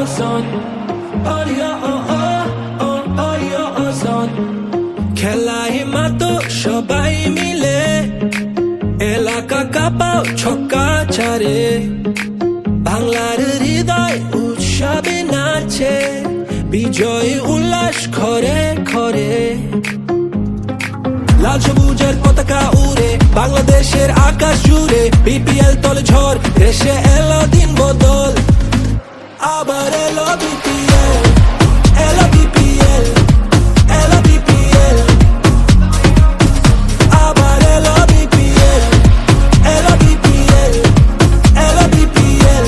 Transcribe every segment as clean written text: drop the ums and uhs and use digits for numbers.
son. Oh yeah, oh oh, oh oh yeah, oh son. খেলায় মাতো সবাই মিলে, এলাকা কাঁপাও ছক্কা চারে, বাংলার হৃদয় উৎসবে নাচে, বিজয় উল্লাস ঘরে ঘরে। লাল সবুজের পতাকা উড়ে বাংলাদেশের আকাশ জুড়ে, বিপিএল তলে ঝড়, দেশে এলো দিন বদল, আবার এলো বিপিএল, এলো বিপিএল, এলো বিপিএল, আবার এলো বিপিএল, এলো বিপিএল, এলো বিপিএল।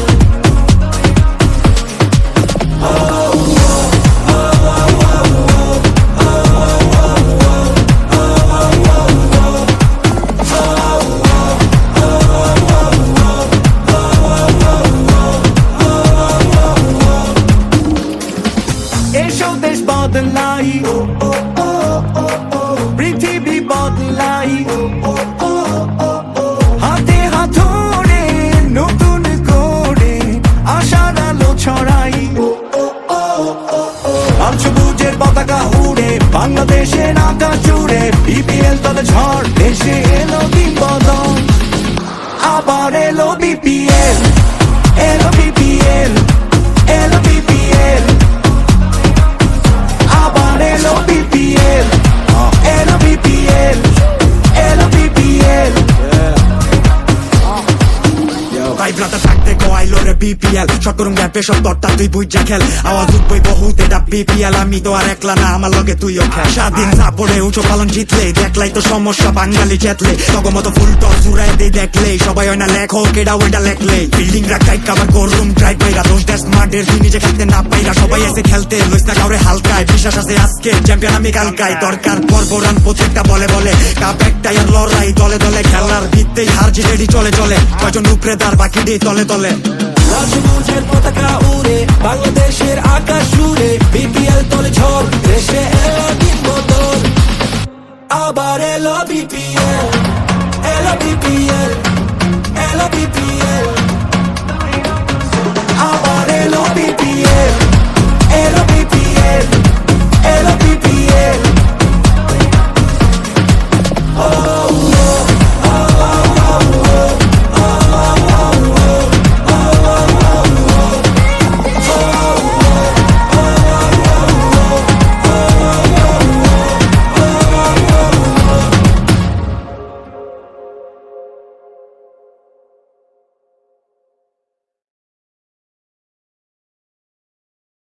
এসো দেশ বদলাই, পৃথিবী বদলাই, হাতে হাত ধরে নতুন করে আশার আলো ছড়াই। লাল সবুজের পতাকা উড়ে বাংলাদেশের আকাশ জুড়ে, বিপিএল তলে ঝড়, দেশে এলো দিন বদল, আবার এলো বিপিএল, এলো বিপিএল, এলো বিপিএল, আবার এলো বিপিএল, এলো বিপিএল, এলো বিপিএল। ভাই ব্রাদার থাকতে কয়াইলো রে বিপিএল, শতরুম গ্যাপে সব তরটা তুই বুঝা খেল, আওয়াজ উঠবই বহুত এটা বিপিএল, আমি তো আর একলা না, আমার লগে তুইও খেল। স্বাধীন না পড়ে উঁচু পালন জিতলে, দেখলাই তো সমস্যা বাঙালি চেতলে, তগমতো ফুল টস জুড়াই দিয়ে দেখলে, সবাই হয় না লেখক এটা ওইটা লেখলে, ফিল্ডিং রাখ টাইট কাভার করুম ট্রাই পাইরা, দোষ দেশ মাঠের তুই নিজে খেলতে না পাইরা, সবাই এসে খেলতে লইস না কাউরে হালকায়, বিশ্বাস আছে আজকে চ্যাম্পিয়ন আমি কালকায়, দরকার পর্ব রান প্রত্যেকটা বলে বলে, কাপ একটাই আর লড়াই দলে দলে, খেলার ভিত্তেই হার জিতেডি চলে চলে, কয়জন উপরে তার বাকিটি তলে তলে। লাল সবুজের পতাকা উড়ে বাংলাদেশের আকাশ জুড়ে, বিপিএল তলে ঝড়, দেশে এলো দিন বদল, আবার এলো বিপিএল, এলো বিপিএল, এলো বিপিএল।